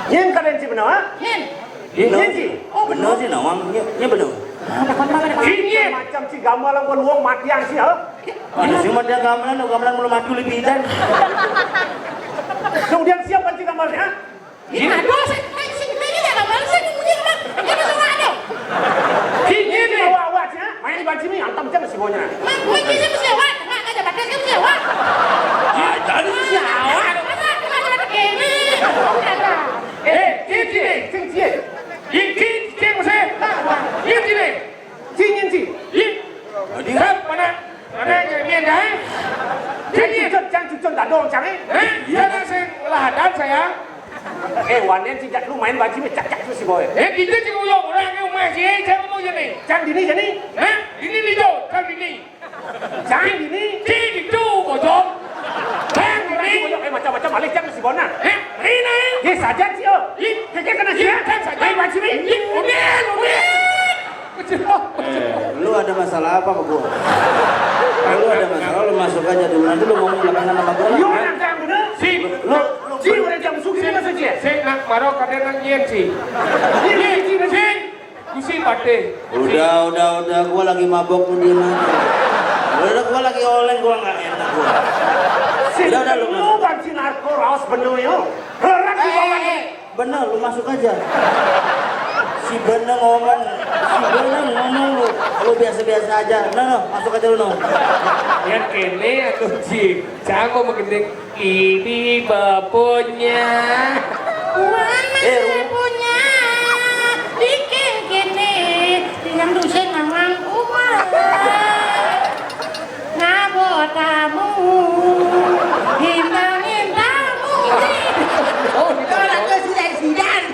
Yin kalian sih benar? Yin. Yin sih. Oh benar sih nawang, nya benar. Yin macam si gamalan gua luang mati yang sih ha. Ada sih mati gamalan belum mati lebih dan. Kemudian siapa sih gamalnya? Yin aduh, sing ini dah gamal sing punya mah. Ini semua ada. Yin awak sih ha. Main baca ni antam macam si bonya. Mak ini sih mesti awak, enggak ada batas kan mesti awak. Ah, jadi si awak. Wannya sejak lu main baju ni cak-cak tu si boy. Kita juga uyang orang yang main sih, saya ngomong je ni. Jangan dini jadi. Ini lido, kan ini. Jangan dini. Ini tu bocor. Bang ini. Macam-macam balik jangan si bona. Ini. Ye saja sih oh. Kek kena sih. Main baju ni. Udah. Lu ada masalah apa sama gua? Kalau ada masalah lu masuk aja dulu, nanti lu ngomong belakangan sama gua. Yo nak jangan benar. Si, lu orang jam suki ni masuk je. si nak marah kadang nak nyen si. Si, kusi pate. Udah, gua lagi mabok tuh di mana? Udah, gua lagi oleng, gua nggak enak gua. Udah lu banci narko raus bener yo. Heran di bawah ni. Bener, lu masuk aja. Si bener ngomong lu biasa-biasa aja. No, masuk aja lu no. Yang kene atau si, jangan mengendek ini bapaknya. Punya bikin gini yang dosen nawang umar ngabotamu hindangin tamu orang ke sidan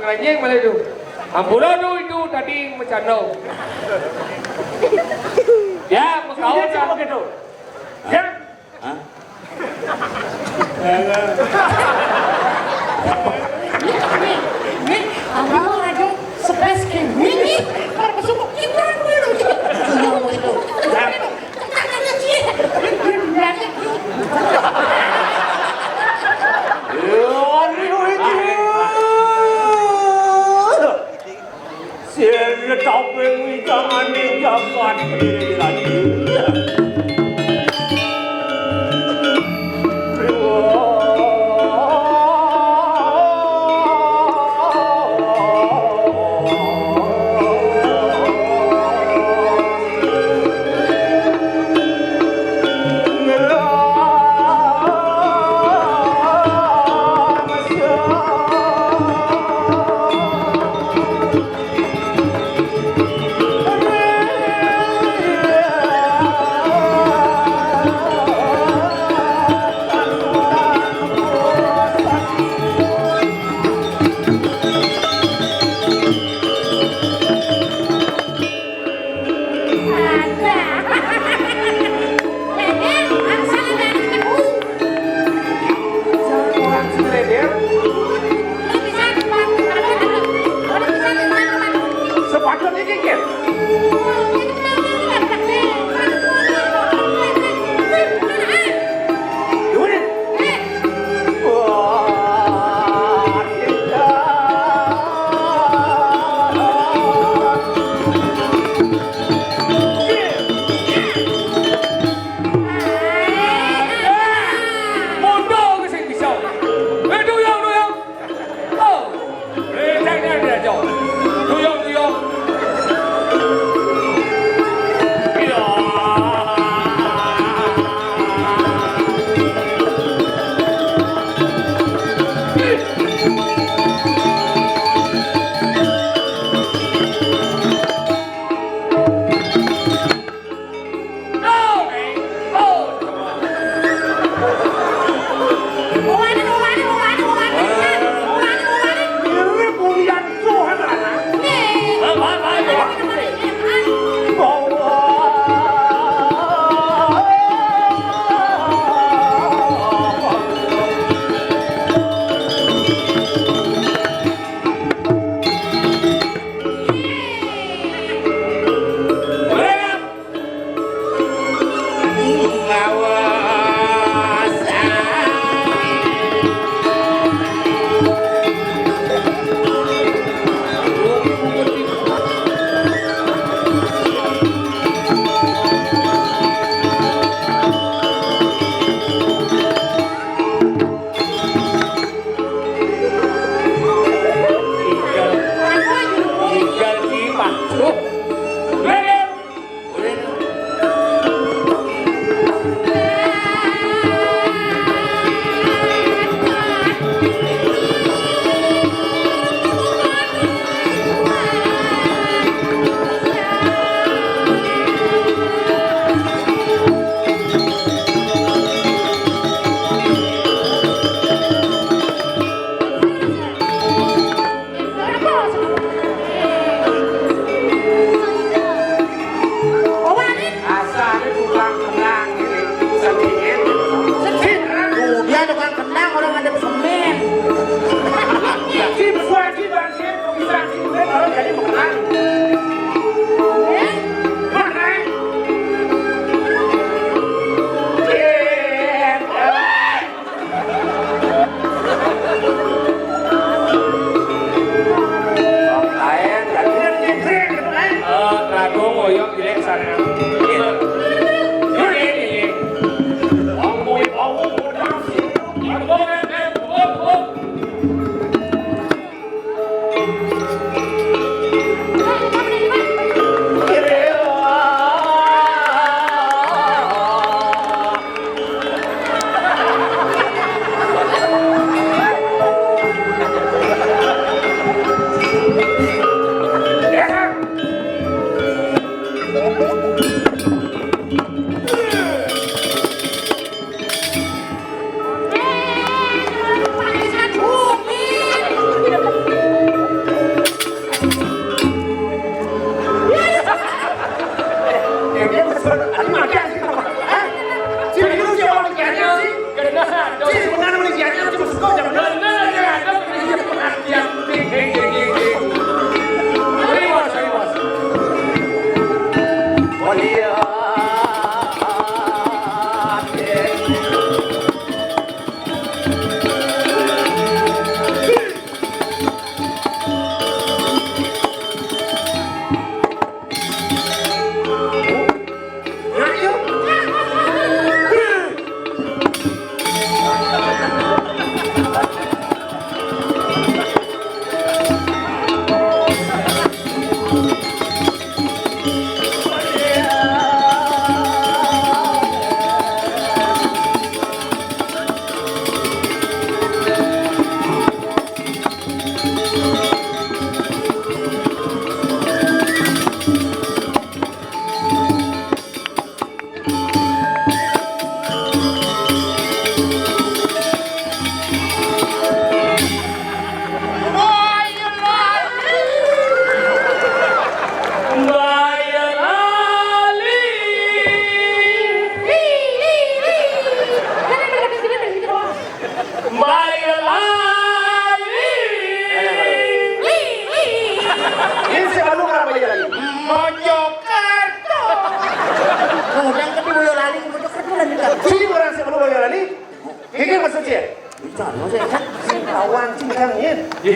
Ngerajeng mana itu? Ampura itu tadi bercanda. Ya, Kau siapa begitu? Ya. Hah? Nih, aku lagi stres kayak gini. Kalau masuk kita dulu. Tangannya sih. Siapa tahu pengen jangan dijabat lagi.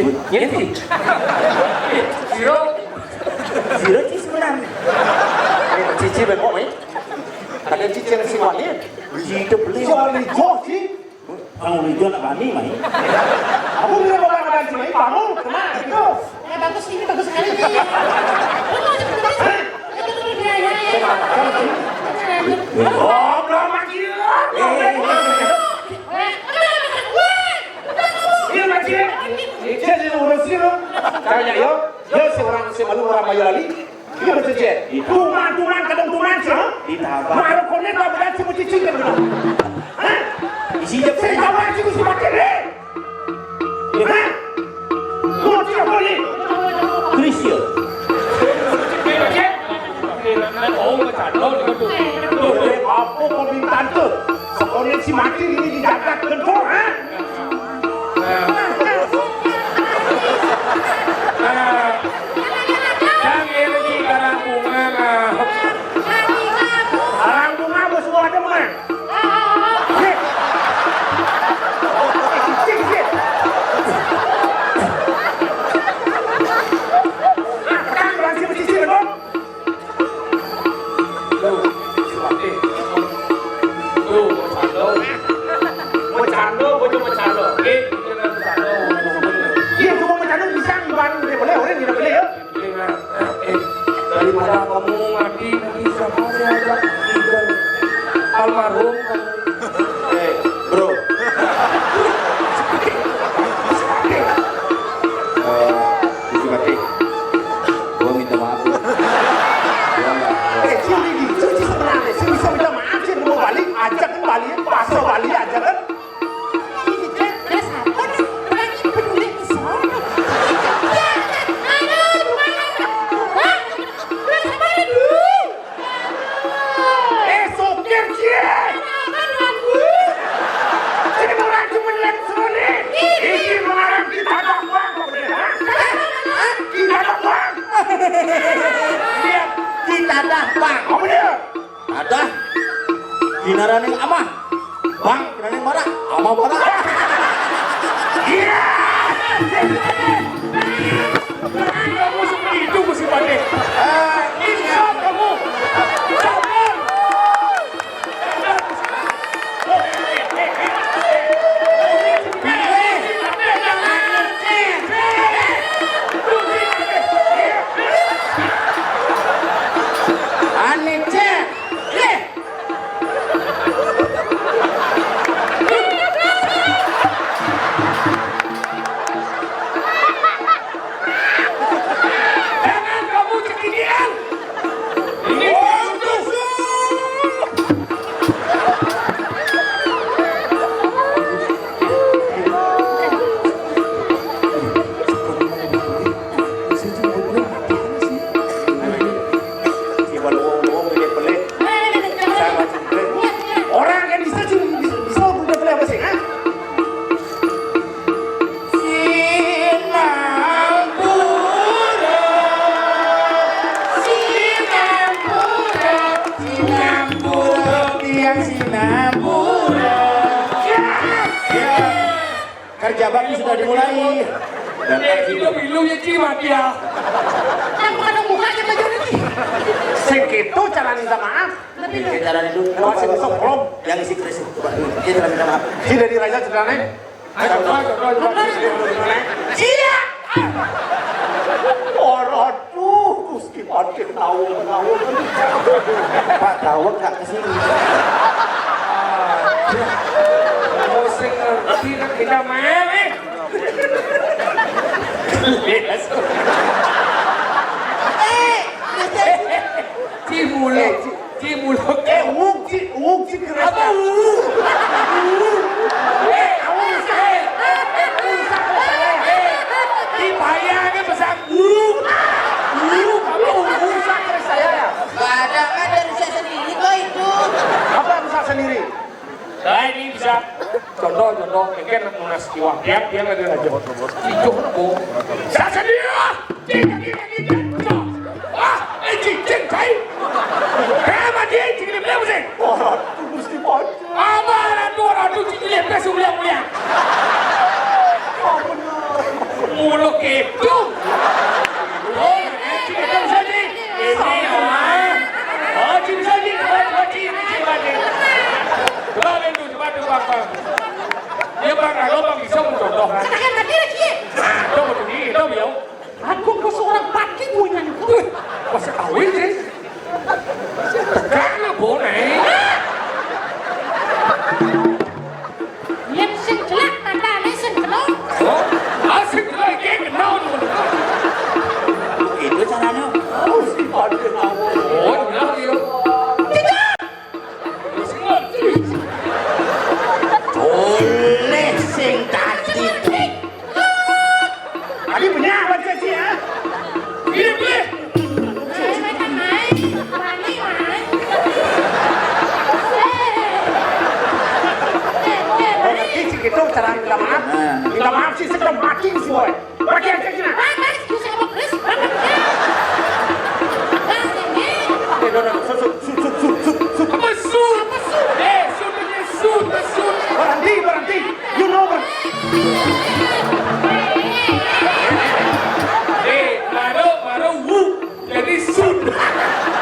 Nyensi. Zero. Zero ci sebenarnya. Cici bego mai. Ada cici yang si wali. Cici beli. Soal itu sih. Ang lijo nak bani mai. Aku bilang mau makan cici mai bangun kemana itu? Bagus ini bagus sekali nih. Oh, belum lagi. Iya lagi. Jadi urus sih. Kayaknya yo seorang orang Bayali. Iya betul je. Tuman kadang tuman sih. Ditambah. Maru kone tak berani cuma cici kan. Hah? Isi je saya kawan sih mesti pakai deh. Ya. Mau tidak boleh. Krisio. Apa permintaan tu? Sekolah si mati ini dijaga kentor, ha? Jangan lagi karang bunga. Karang bunga bos semua ada mana? Daripada kamu mati nanti siapa saya ajak tidur almarhum kamu. Bro. Isi mati. Gua minta maaf. Gua enggak. Cici sebenarnya sih bisa minta maaf sih mau balik, ajak kan balik, pasal balik aja kan? Ada dinaraning amah bang dinaraning marah amah marah Kamu seperti itu mesti pakai. Insaf kamu. Kerja bakti sudah dimulai. Dan Bilu-bilunya cimat ya. Aku ada mukanya baju ini. Segitu cara minta maaf. kita dari dulu. Masih besok belum. Yang isi kris. Dia telah minta maaf. Si dari Raja ceritanya. Ayo, Iya. Orang tuh Gusti makin tahu. Pak tahu nggak kesini? Kamu sing ngerti kan kita main nih. Cimulok. Wuk keren. Apa dibayarnya besar Kamu rusak keren saya ya. Gak ada kan dari saya sendiri kok itu. Apa rusak sendiri? Nah ini bisa contoh mungkin nunas jiwa dia nggak ada aja itu aku saya sendiri cing kai hebat dia cing lebih sih Orang tuh Gusti Panca. orang tuh cing lebih mulia gitu. Oh, itu saja. Ini orang. Oh, ini saja. Oh, ini saja. Coba itu, coba itu Bapak. Dia bakal lubang bisa mencontoh. Katakan tadi lagi. Nah, coba tuh ini, coba ya. Aku kok seorang pakai punya itu. Masa kawin sih? Karena bonai. Yang sing jelek tanda lesen kenal. Oh, asik lagi kenal. Itu caranya. Oh, kenal dia. Oleh sing tadi. Tadi punya apa sih ya? Ini boleh. Macam main, wani main. Oh, nanti sih gitu cara minta maaf. Minta maaf sih sekarang mati semua. Mati aja sih nah. Mas, bisa sama Chris. Apa sun? Sunnya sun. Berhenti. You know berhenti. Baru wu. Jadi sun.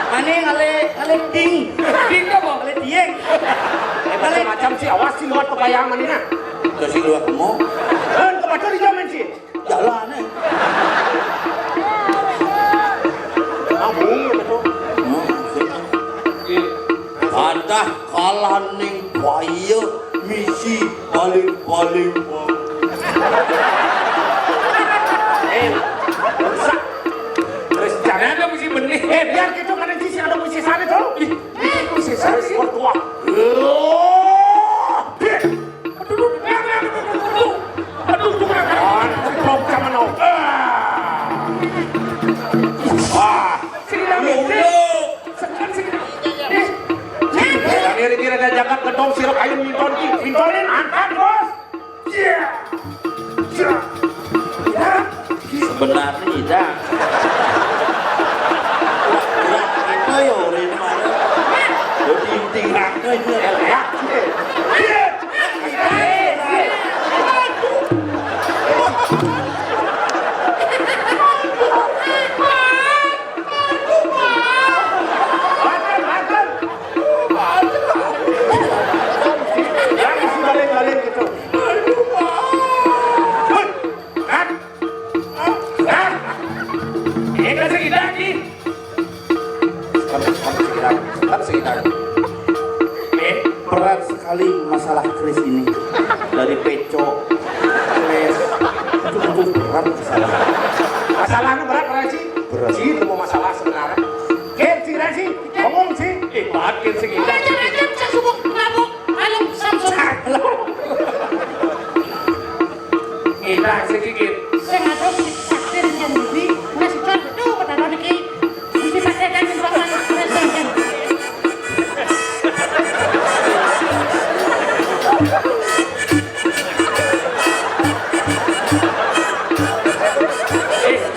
Mana ngale ding. Ding apa? Ngale dieng. Macam-macam sih awas sih luar kebayangan ini nah. Terus lu mau Dan kebaca di zaman sih. jalan Ngomong ya betul. Ada kalaning bayi misi paling Rusak. Terus jangan. Ada mesti benih. Biar gitu kan sih ada musisi sana tuh. Mesti saya sih. Mertua. Aduh, bukan. Belum sama no. Sini dah. Kira-kira ada jagat gedong sirup ayam mintonin angkat bos. Yeah. sebenarnya tidak. Itu ya orang mana? Jadi tinggalnya itu ya. Berat sekali masalah Chris ini. Dari peco, Chris, itu berat masalah. Masalahnya berat sih? Berat. Sih, itu masalah sebenarnya. Ken sih sih, ngomong sih. Batin segini. Ajar saya subuh ngabuk alam Samsung. Kita sedikit. Saya nggak tahu sakit yang lebih masih contoh pada orang ini. Mesti pakai kan ruangan presiden.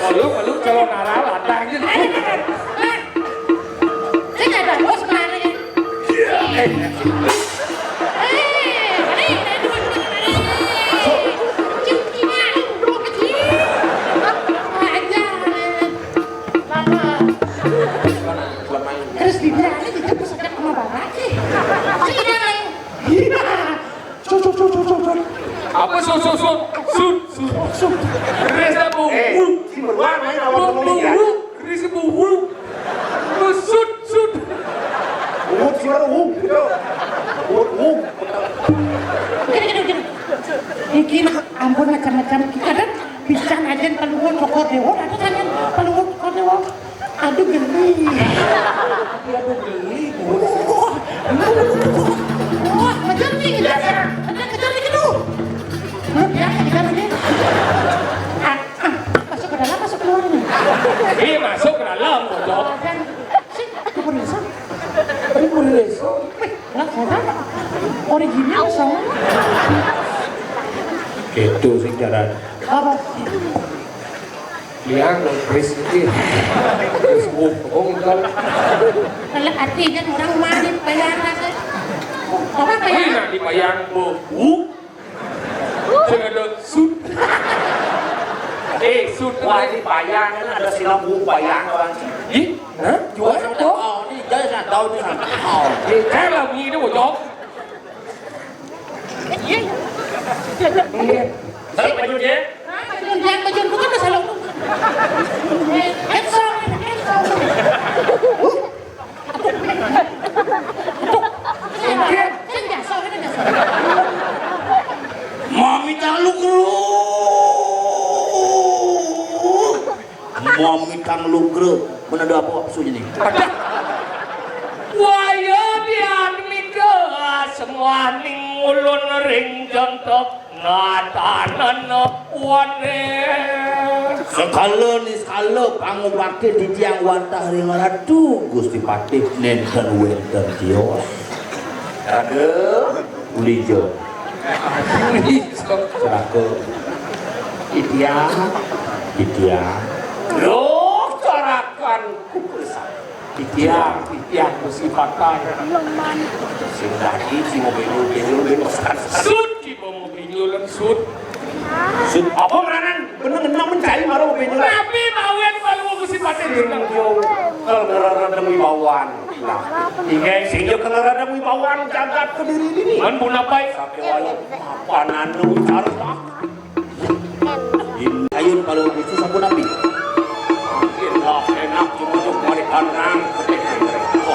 Malu kalau narah latang gitu. Saya nggak ada bos kemarin. Terus dibilangnya kita pesakit sama bapak sih. Apa sun. Chris apa Si beruang main awal ngomong ya. Chris apa sun. Umut sih baru gitu. Umut. Gini. Bikin ampun macam-macam kita kan bisa aja paluan cokor dewa, ada kan paluan cokor dewa. Aduh geli. Wah, kejar nih kita. Kejar nih gitu. Ya, kejar nih. Masuk ke dalam, masuk keluar nih. Masuk ke dalam kok. Sih, aku polisi. Wih, lah saya original sama. Itu sih jalan. Apa? Liang Chris ini. Chris kan. Kalau artinya orang mandi bayar rasa. Apa bayar? Nah dibayang bu. Jangan ada sun. Sud. Wah ini bayang, ada silang buku bayang orang. Ih, hả? Chúa sao đó? Đi chơi là đâu đi làm hò. Thế là gì đó bộ chó? Đấy, bao nhiêu chế? Yang bagian bukan ada salah. Headshot. Mami tang lugro. Mana ada apa maksudnya nih? Waya biar mika semua ning ulun ring jontok ngatanan wane. Sekala bangun wakil di tiang wantah ring ratu Gusti Patih nenten wenten tios. Ada Ulijo. Serake Itia. Loh, carakan Itiang mesti pakai. sing dadi si mobil Sud di mobil sud. Sud apa meranan bener ngenang mencari marah mobil Tapi bawen balu mesti pakai senang. kalau ngeradang wibawan nah ini sing yo ngeradang wibawan jagat Kediri ini Man pun apa? sampai walau panan nu cara ayun kalau khusus sampun nabi. enak cuma untuk marikan nang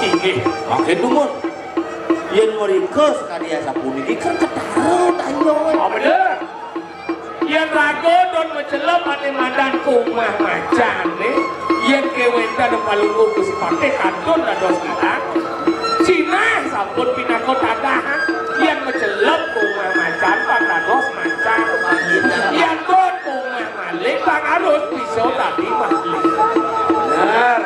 Ini. Makin dumun. Yen mereka sekali sapun ini kan ketarut ayo. Oh bener. Yang rago don mencelam ane mandan kumah macan nih. Yang kewenta dan palunggu kusipate kantun dan dos kita. Cina sampun pinako tadahan. Yang mencelam kumah macan pada dos macan. Yang don kumah malik bang arus pisau tadi malik. bener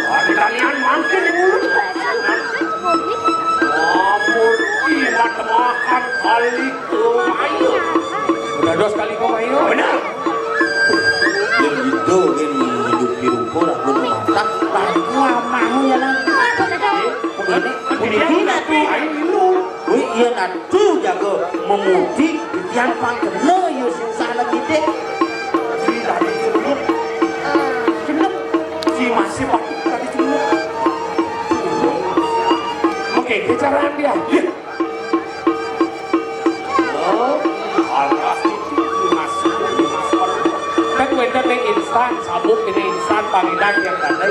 ada kalian makin mulut imat makan kali ayo Udah dos kali kau mayo. bener Yang itu kan menunjuk di rumput aku masak lagu amamu ya lah. Ini tuh ayo minum. Wih iya nanti jago memudi yang pangkene yo sing salah gede. tadi celup si masih pakai tadi celup Oke, kecaraan dia. alas itu masih Kan wenda neng instan, sabuk ini instan pangidan yang tadi.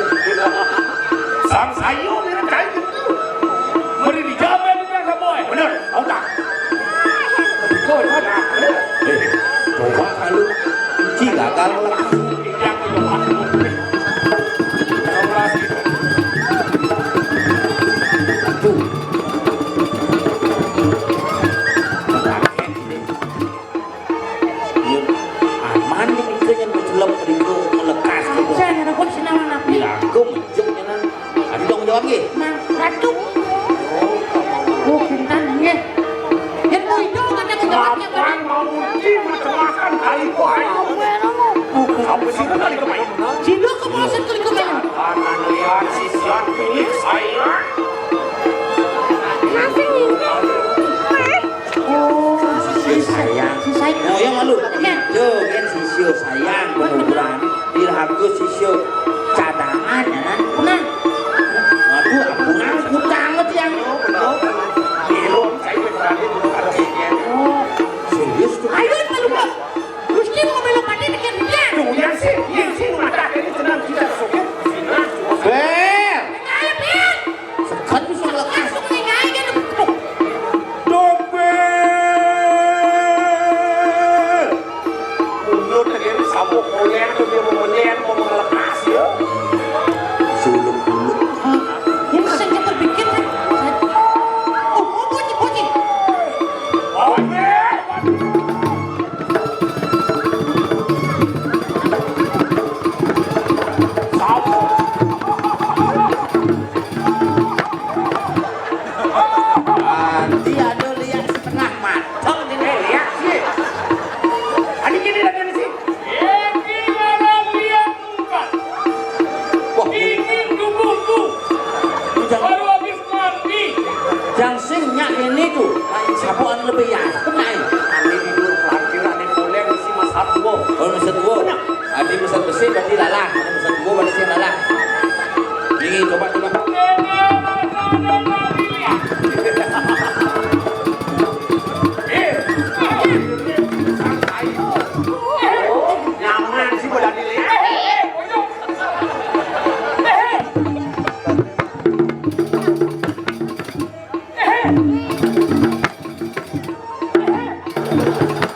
sang sayur ni kain Mari dijamin juga kaboy. bener tahu tak Kau ada. Coba kalau Ci gagal lah. Yang itu aku. Orang itu. Tuh. Iya, aman nih itu yang mencelap itu melekas gitu. Saya ada pun senawan api. Ya, aku menjengnya nan. Ada dong jawab ge. Mang ratu. Oh, pintar ya. Yang mau itu ada kejawabnya Kapan mau muncul macam-macam kali kau ayo sampai sini kali kau main Jido kemasan kali kemarin. kanan lihat sisian milik saya Oh, Sisio sayang. si saya. Oh ya malu. Ya. Yo kan sisio sayang penguburan. Dirhaku sisio cadangan ya kan. Pernah. Waduh, ampunan hutang yang. belum saya berani dulu ada bagian Oh, Serius tuh. ayo malu kok. Gusti mau belok pada dekat dia. tuh yang sih mata ini tenang kita sokek sini Bel. Ayo, Pian. Sekat bisa melekas. Langsung mengai kan. dobel mundur tadi sabuk proyek tuh dia mau menyen mau melepas ya Suluk dulu. Ini saja berpikir kan. Oh, bunyi. oke sabuk Nanti ada lihat setengah matang ini. lihat sih adik ini lagi sih Ini orang lihat bukan. Wah, Ini tubuhku. jangan Baru habis mandi. yang singnya ini tuh sabuan lebih ya. Benar. Ani tidur parkiran di poleng si Mas Harbo Kalau meset gua, adi meset besi berarti lalang. Ada meset gua berarti sih lalang. Ini coba. Nyaman sih bola dilihat.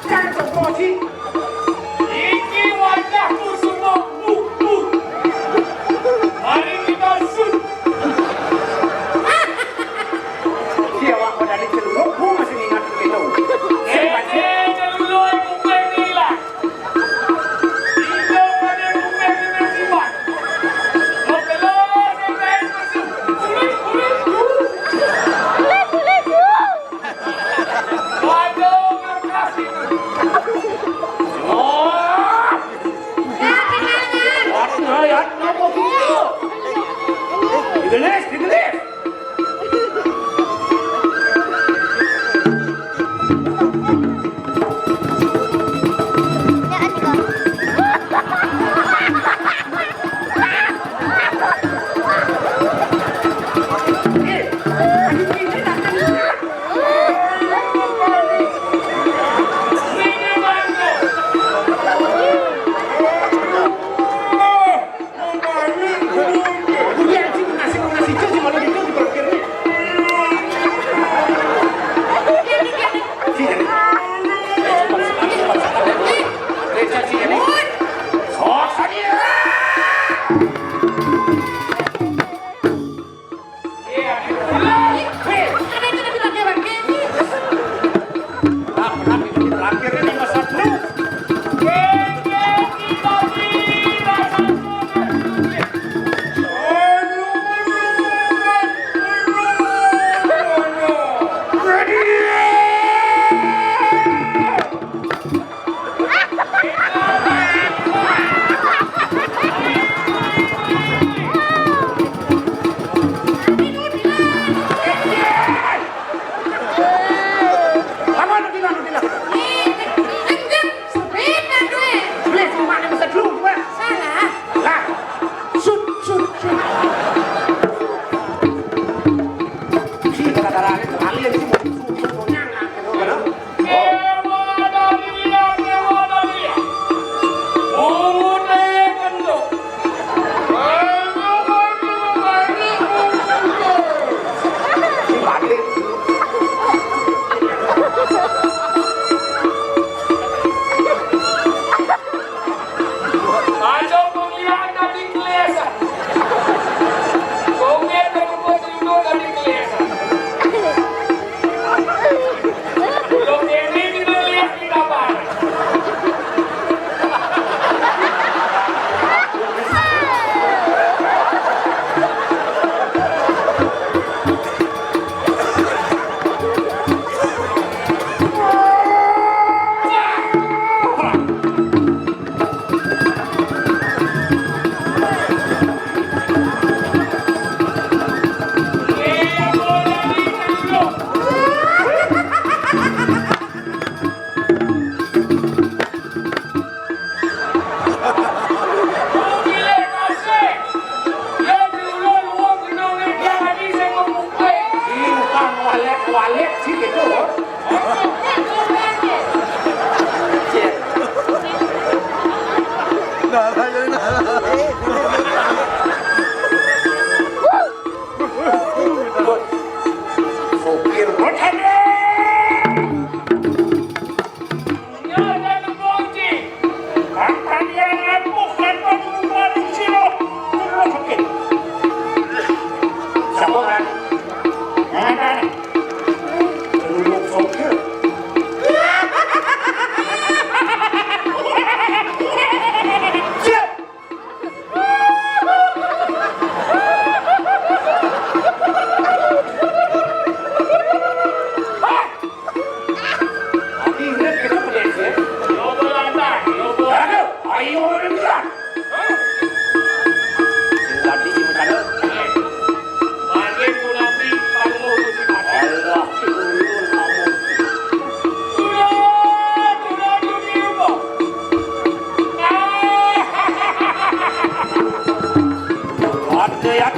Jangan coba sih. Ini wajahku semua mari kita shoot. Dia wak bola di celuruk, gua masih ingat gitu. Celulur kuping hilang. Hidung pada kuping dibersihkan. Membelah sampai bersih. Waduh, makasih. Ya, kenapa gitu? Digelis. Ada yang